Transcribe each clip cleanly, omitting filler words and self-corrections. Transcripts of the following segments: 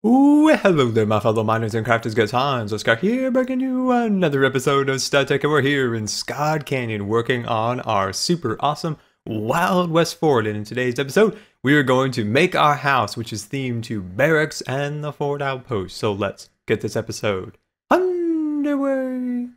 Ooh, hello there, my fellow miners and crafters. GoodTimesWithScar here, bringing you another episode of StudTech, and we're here in Scott Canyon working on our super awesome Wild West Fort. And in today's episode, we are going to make our house, which is themed to barracks and the fort outpost. So let's get this episode underway.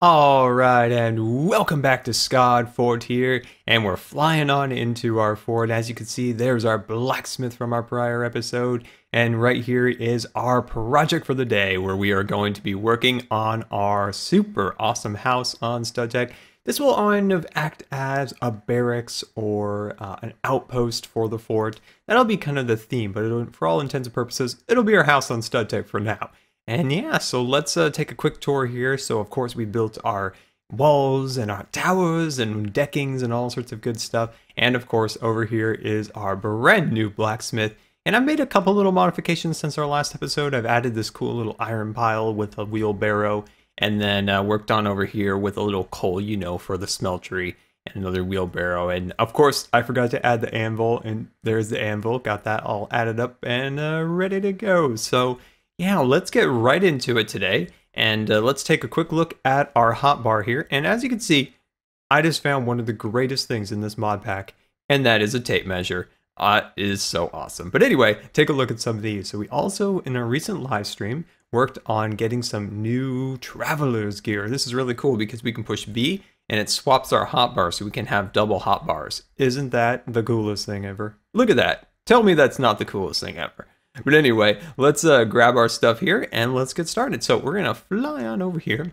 Alright, and welcome back to Scott Fort here, and we're flying on into our fort. As you can see, there's our blacksmith from our prior episode, and right here is our project for the day, where we are going to be working on our super awesome house on StudTech. This will kind of act as a barracks or an outpost for the fort. That'll be kind of the theme, but for all intents and purposes, it'll be our house on StudTech for now. And yeah, so let's take a quick tour here. So of course we built our walls and our towers and deckings and all sorts of good stuff. And of course over here is our brand new blacksmith. And I've made a couple little modifications since our last episode. I've added this cool little iron pile with a wheelbarrow, and then worked on over here with a little coal, you know, for the smeltery, and another wheelbarrow. And of course I forgot to add the anvil, and there's the anvil. Got that all added up and ready to go. So yeah, let's get right into it today, and let's take a quick look at our hotbar here. And as you can see, I just found one of the greatest things in this mod pack, and that is a tape measure. It is so awesome. But anyway, take a look at some of these. So we also, in a recent live stream, worked on getting some new traveler's gear. This is really cool because we can push B, and it swaps our hotbar so we can have double hotbars. Isn't that the coolest thing ever? Look at that. Tell me that's not the coolest thing ever. But anyway, let's grab our stuff here and let's get started. So we're going to fly on over here,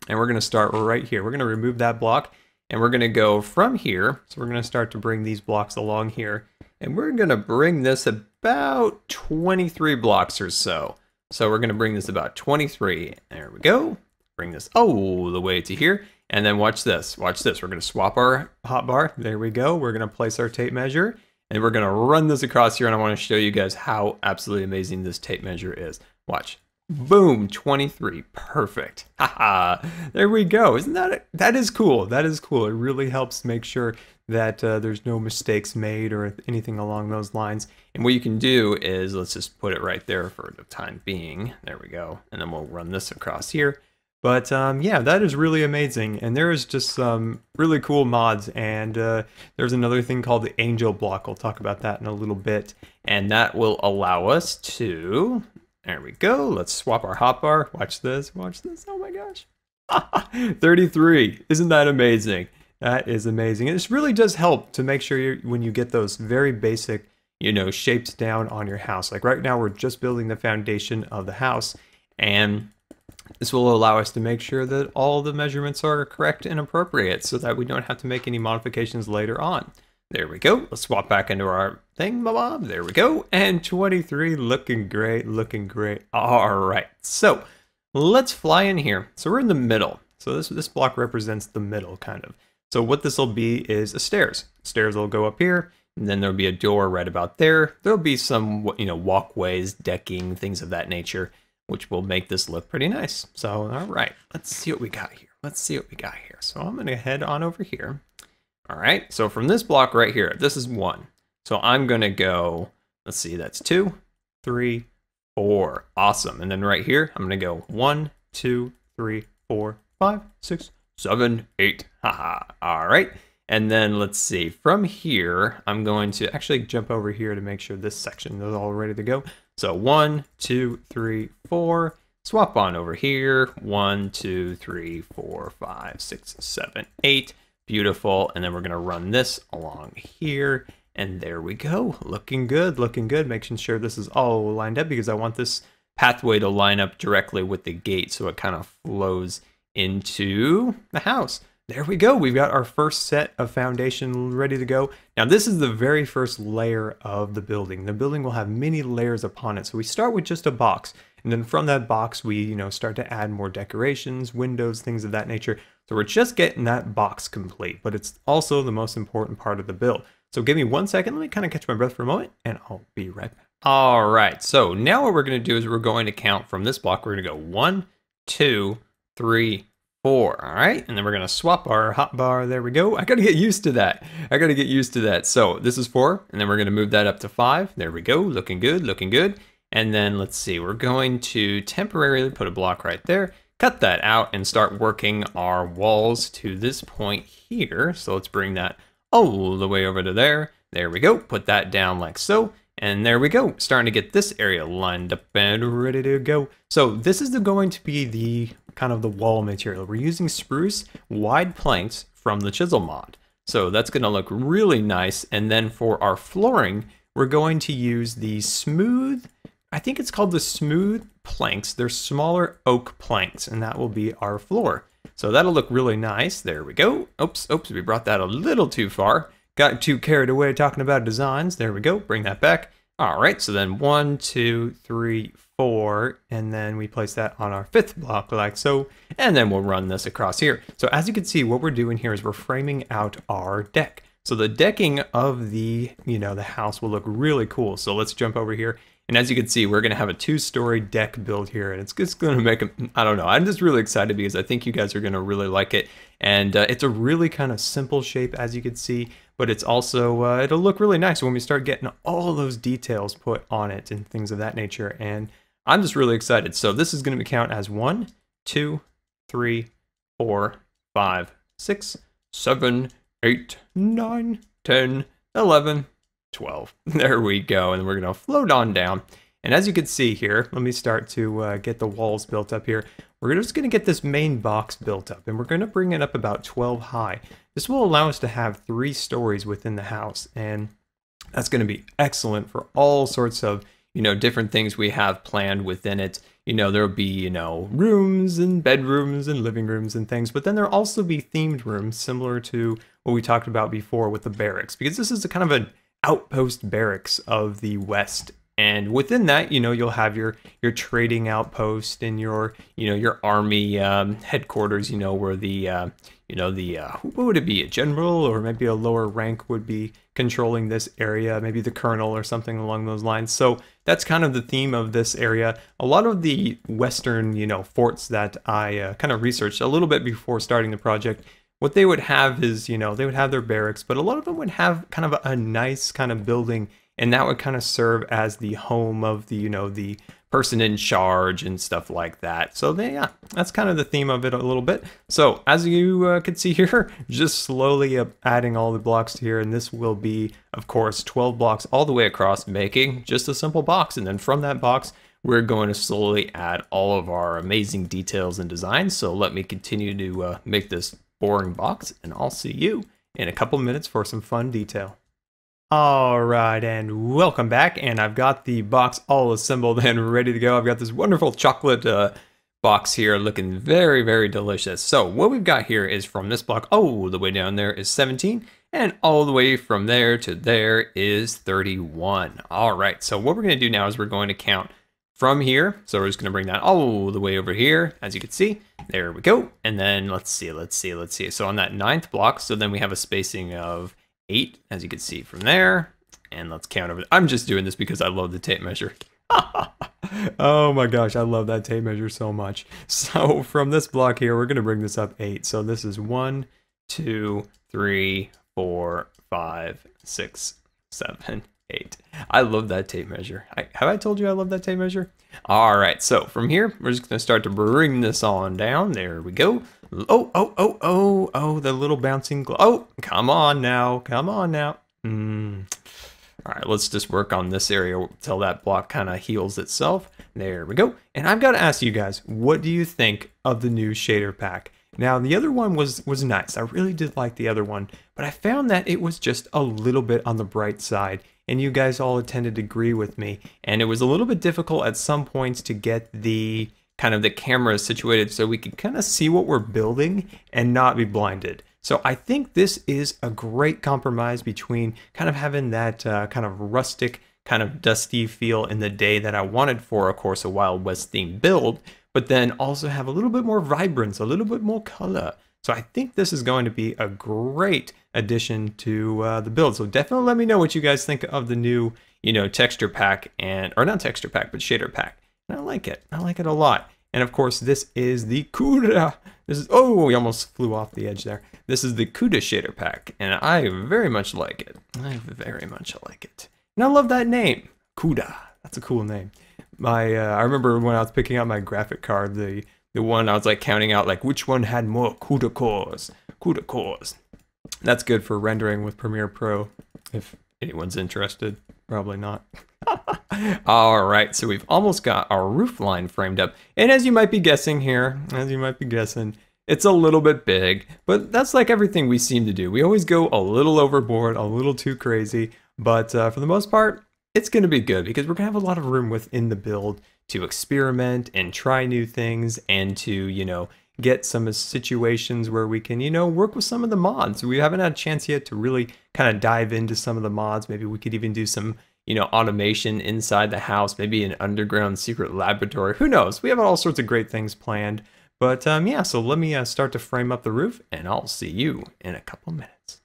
and we're going to start right here. We're going to remove that block, and we're going to go from here. So we're going to start to bring these blocks along here, and we're going to bring this about 23 blocks or so. So we're going to bring this about 23. There we go. Bring this all the way to here. And then watch this. Watch this. We're going to swap our hotbar. There we go. We're going to place our tape measure. And we're going to run this across here, and I want to show you guys how absolutely amazing this tape measure is. Watch. Boom, 23. Perfect. Haha. There we go. Isn't that it? That is cool. That is cool. It really helps make sure that there's no mistakes made or anything along those lines. And what you can do is, let's just put it right there for the time being. There we go. And then we'll run this across here. But yeah, that is really amazing, and there is just some really cool mods, and there's another thing called the Angel Block. We'll talk about that in a little bit, and that will allow us to, there we go, let's swap our hotbar. Watch this, oh my gosh. 33, isn't that amazing? That is amazing, and this really does help to make sure when you get those very basic, you know, shapes down on your house. Like right now, we're just building the foundation of the house, and this will allow us to make sure that all the measurements are correct and appropriate so that we don't have to make any modifications later on. There we go. Let's swap back into our thing, Bob. There we go. And 23, looking great, looking great. All right. So let's fly in here. So we're in the middle. So this block represents the middle, kind of. So what this will be is a stairs. Stairs will go up here, and then there'll be a door right about there. There'll be some, you know, walkways, decking, things of that nature, which will make this look pretty nice. So, all right, let's see what we got here. Let's see what we got here. So I'm gonna head on over here. All right, so from this block right here, this is 1. So I'm gonna go, let's see, that's 2, 3, 4. Awesome. And then right here, I'm gonna go 1, 2, 3, 4, 5, 6, 7, 8. Haha. All right. And then let's see, from here, I'm going to actually jump over here to make sure this section is all ready to go. So 1, 2, 3, 4, swap on over here. 1, 2, 3, 4, 5, 6, 7, 8. Beautiful. And then we're going to run this along here. And there we go. Looking good, looking good. Making sure this is all lined up because I want this pathway to line up directly with the gate so it kind of flows into the house. There we go. We've got our first set of foundation ready to go. Now this is the very first layer of the building. The building will have many layers upon it. So we start with just a box, and then from that box we, you know, start to add more decorations, windows, things of that nature. So we're just getting that box complete, but it's also the most important part of the build. So give me 1 second. Let me kind of catch my breath for a moment, and I'll be right back. All right. So now what we're going to do is we're going to count from this block. We're going to go 1, 2, 3, 4. All right, and then we're gonna swap our hotbar. There we go. I gotta get used to that. So this is 4, and then we're gonna move that up to 5. There we go. Looking good, looking good. And then let's see, we're going to temporarily put a block right there, cut that out, and start working our walls to this point here. So let's bring that all the way over to there. There we go. Put that down like so. And there we go. Starting to get this area lined up and ready to go. So this is going to be the kind of the wall material. We're using spruce wide planks from the chisel mod. So that's going to look really nice. And then for our flooring, we're going to use the smooth, I think it's called the smooth planks. They're smaller oak planks, and that will be our floor. So that'll look really nice. There we go. Oops, we brought that a little too far. Got too carried away talking about designs. There we go. Bring that back. All right, so then 1, 2, 3, 4, and then we place that on our 5th block like so, and then we'll run this across here. So as you can see, what we're doing here is we're framing out our deck. So the decking of the, the house will look really cool. So let's jump over here. And as you can see, we're going to have a 2-story deck built here, and it's just going to make them, I don't know, I'm just really excited because I think you guys are going to really like it. And it's a really kind of simple shape, as you can see, but it's also, it'll look really nice when we start getting all those details put on it and things of that nature. And I'm just really excited. So this is going to count as 1, 2, 3, 4, 5, 6, 7, 8, 9, 10, 11, 12. There we go. And we're going to float on down. And as you can see here, let me start to get the walls built up here. We're just going to get this main box built up, and we're going to bring it up about 12 high. This will allow us to have 3 stories within the house, and that's going to be excellent for all sorts of, different things we have planned within it. There'll be, rooms and bedrooms and living rooms and things, but then there'll also be themed rooms similar to what we talked about before with the barracks, because this is a kind of an outpost barracks of the West. And within that, you'll have your trading outpost and your army headquarters, where the, what would it be, a general or maybe a lower rank would be controlling this area, maybe the colonel or something along those lines. So that's kind of the theme of this area. A lot of the Western, forts that I kind of researched a little bit before starting the project, what they would have is, they would have their barracks, but a lot of them would have kind of a nice kind of building, and that would kind of serve as the home of the, the person in charge and stuff like that. So yeah, that's kind of the theme of it a little bit. So as you can see here, just slowly adding all the blocks here, and this will be, of course, 12 blocks all the way across, making just a simple box. And then from that box, we're going to slowly add all of our amazing details and designs. So let me continue to make this boring box, and I'll see you in a couple minutes for some fun detail. Alright, and welcome back, and I've got the box all assembled and ready to go. I've got this wonderful chocolate box here looking very, very delicious. So what we've got here is from this block, all the way down there is 17, and all the way from there to there is 31. Alright, so what we're going to do now is we're going to count from here. So we're just going to bring that all the way over here, as you can see. There we go. And then let's see. So on that 9th block, so then we have a spacing of 8, as you can see from there. And let's count over. I'm just doing this because I love the tape measure. Oh my gosh, I love that tape measure so much. So from this block here, we're going to bring this up 8. So this is 1, 2, 3, 4, 5, 6, 7, 8. I love that tape measure. Have I told you I love that tape measure? All right, so from here, we're just going to start to bring this on down. There we go. Oh, the little bouncing glow. Oh, come on now. All right, let's just work on this area until that block kind of heals itself. There we go. And I've got to ask you guys, what do you think of the new shader pack? Now, the other one was nice. I really did like the other one, but I found that it was just a little bit on the bright side, and you guys all tended to agree with me. And it was a little bit difficult at some points to get the kind of the camera situated so we could kind of see what we're building and not be blinded. So I think this is a great compromise between kind of having that kind of rustic, kind of dusty feel in the day that I wanted for, of course, a Wild West themed build, but then also have a little bit more vibrance, a little bit more color. So I think this is going to be a great addition to the build. So definitely let me know what you guys think of the new, texture pack, or not texture pack, but shader pack. And I like it. I like it a lot. And of course, this is the CUDA. Oh, we almost flew off the edge there. This is the CUDA shader pack, and I very much like it. And I love that name, CUDA. That's a cool name. I remember when I was picking out my graphic card, the one I was like counting out like which one had more CUDA cores. CUDA cores. That's good for rendering with Premiere Pro, if anyone's interested. Probably not. All right, so we've almost got our roof line framed up. And as you might be guessing here, it's a little bit big, but that's like everything we seem to do. We always go a little overboard, a little too crazy, but for the most part, it's going to be good because we're going to have a lot of room within the build to experiment and try new things and to, you know, get some situations where we can, you know, work with some of the mods. We haven't had a chance yet to really kind of dive into some of the mods. Maybe we could even do some, you know, automation inside the house, maybe an underground secret laboratory. Who knows? We have all sorts of great things planned. But yeah, so let me start to frame up the roof and I'll see you in a couple minutes.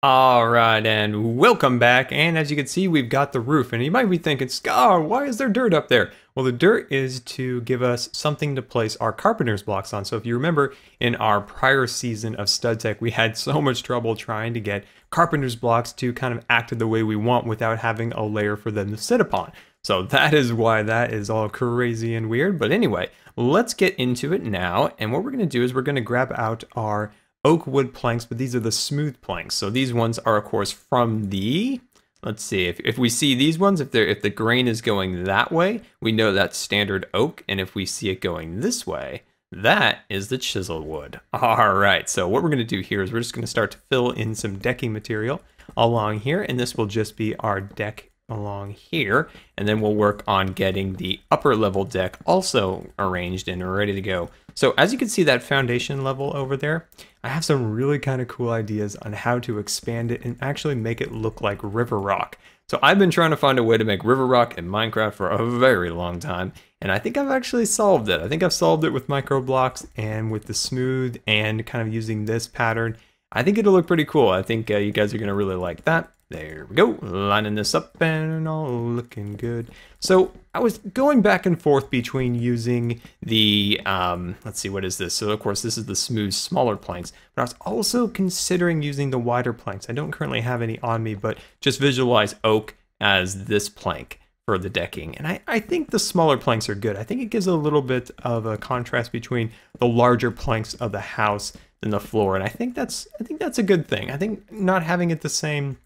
All right, and welcome back. And as you can see, we've got the roof. And you might be thinking, Scar, why is there dirt up there? Well, the dirt is to give us something to place our carpenter's blocks on. So if you remember in our prior season of StudTech, we had so much trouble trying to get carpenter's blocks to kind of act the way we want without having a layer for them to sit upon. So that is why that is all crazy and weird. But anyway, let's get into it now. And what we're going to do is we're going to grab out our oak wood planks, but these are the smooth planks. So these ones are, of course, from the, let's see, if we see these ones, if the grain is going that way, we know that's standard oak. And if we see it going this way, that is the chisel wood. All right, so what we're going to do here is we're just going to start to fill in some decking material along here, and this will just be our deck along here, and then we'll work on getting the upper level deck also arranged and ready to go. So as you can see that foundation level over there, I have some really kind of cool ideas on how to expand it and actually make it look like river rock. So I've been trying to find a way to make river rock in Minecraft for a very long time, and I think I've actually solved it. I think I've solved it with micro blocks and with the smooth and kind of using this pattern. I think it'll look pretty cool. I think you guys are going to really like that. There we go, lining this up and all looking good. So I was going back and forth between using the, let's see, what is this? So of course this is the smooth, smaller planks, but I was also considering using the wider planks. I don't currently have any on me, but just visualize oak as this plank for the decking. And I think the smaller planks are good. I think it gives a little bit of a contrast between the larger planks of the house than the floor. And I think that's a good thing. I think not having it the same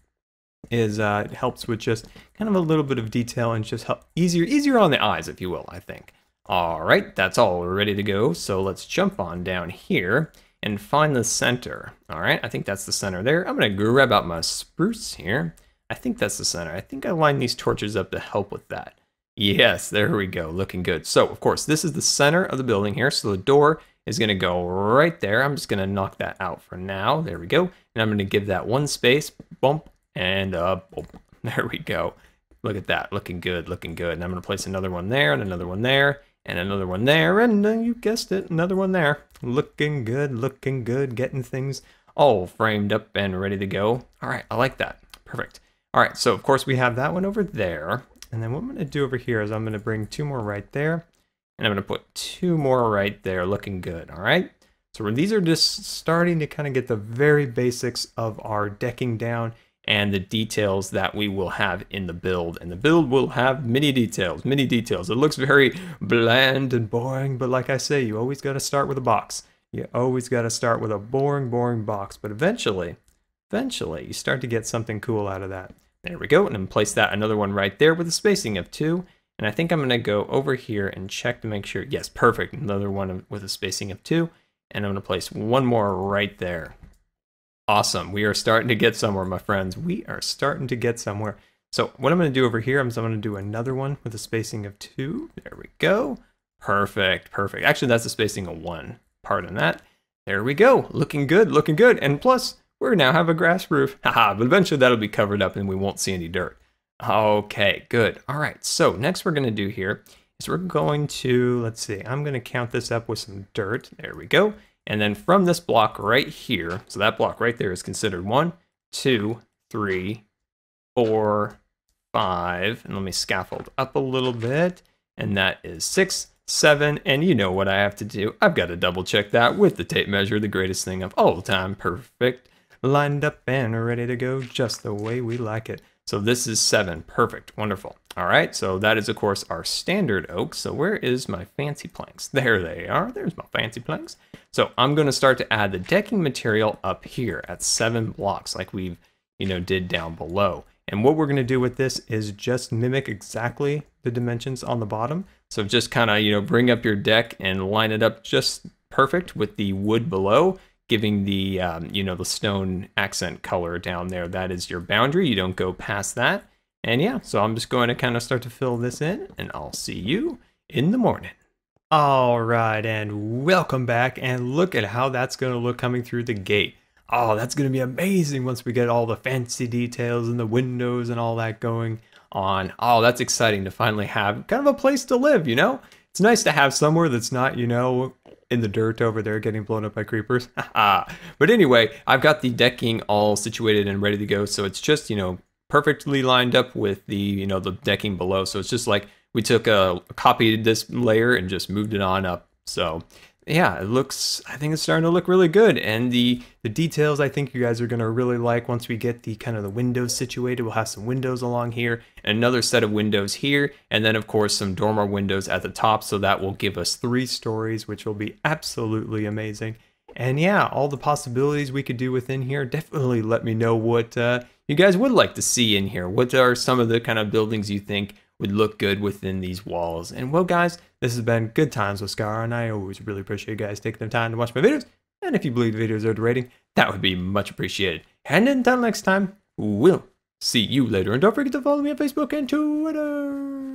is it helps with just kind of a little bit of detail and just help easier on the eyes, if you will, I think. All right, that's all. We're ready to go. So let's jump on down here and find the center. All right, I think that's the center there. I'm going to grab out my spruce here. I think that's the center. I think I lined these torches up to help with that. Yes, there we go. Looking good. So, of course, this is the center of the building here. So the door is going to go right there. I'm just going to knock that out for now. There we go. And I'm going to give that one space. Bump. And there we go. Look at that, looking good, looking good. And I'm going to place another one there, and another one there, and another one there, and you guessed it, another one there. Looking good, getting things all framed up and ready to go. All right, I like that. Perfect. All right, so of course we have that one over there. And then what I'm going to do over here is I'm going to bring two more right there, and I'm going to put two more right there, looking good. All right. So these are just starting to kind of get the very basics of our decking down and the details that we will have in the build. And the build will have many details, many details. It looks very bland and boring, but like I say, you always got to start with a box. You always got to start with a boring box, but eventually you start to get something cool out of that. There we go, and then place that another one right there with a spacing of 2. And I think I'm gonna go over here and check to make sure, yes, perfect, another one with a spacing of 2. And I'm gonna place one more right there. Awesome, we are starting to get somewhere, my friends. We are starting to get somewhere. So what I'm going to do over here, I'm going to do another one with a spacing of 2. There we go. Perfect, perfect. Actually, that's a spacing of 1. Pardon that. There we go. Looking good, looking good. And plus, we now have a grass roof. Haha, but eventually that'll be covered up and we won't see any dirt. Okay, good. All right, so next we're going to do here is we're going to, let's see, I'm going to count this up with some dirt. There we go. And then from this block right here, so that block right there is considered 1, 2, 3, 4, 5, and let me scaffold up a little bit, and that is 6, 7, and you know what I have to do. I've got to double check that with the tape measure, the greatest thing of all time. Perfect. Lined up and ready to go just the way we like it. So this is 7. Perfect. Wonderful. All right. So that is, of course, our standard oak. So where is my fancy planks? There they are. There's my fancy planks. So I'm going to start to add the decking material up here at 7 blocks like we've, did down below. And what we're going to do with this is just mimic exactly the dimensions on the bottom. So just kind of, bring up your deck and line it up just perfect with the wood below, giving the, the stone accent color down there. That is your boundary. You don't go past that. And yeah, so I'm just going to kind of start to fill this in, and I'll see you in the morning. All right, and welcome back, and look at how that's going to look coming through the gate. Oh, that's going to be amazing once we get all the fancy details and the windows and all that going on. Oh, that's exciting to finally have kind of a place to live, It's nice to have somewhere that's not, in the dirt over there getting blown up by creepers. But anyway, I've got the decking all situated and ready to go. So it's just, perfectly lined up with the, the decking below. So it's just like we took copied this layer and just moved it on up. So yeah, I think it's starting to look really good. And the details I think you guys are going to really like once we get the kind of the windows situated. We'll have some windows along here, and another set of windows here, and then of course some dormer windows at the top. So that will give us 3 stories, which will be absolutely amazing. And yeah, all the possibilities we could do within here. Definitely let me know what you guys would like to see in here. What are some of the kind of buildings you think would look good within these walls? And well, guys, this has been Good Times with Scar, and I always really appreciate you guys taking the time to watch my videos. And if you believe the videos are the rating, that would be much appreciated. And until next time, we'll see you later. And don't forget to follow me on Facebook and Twitter.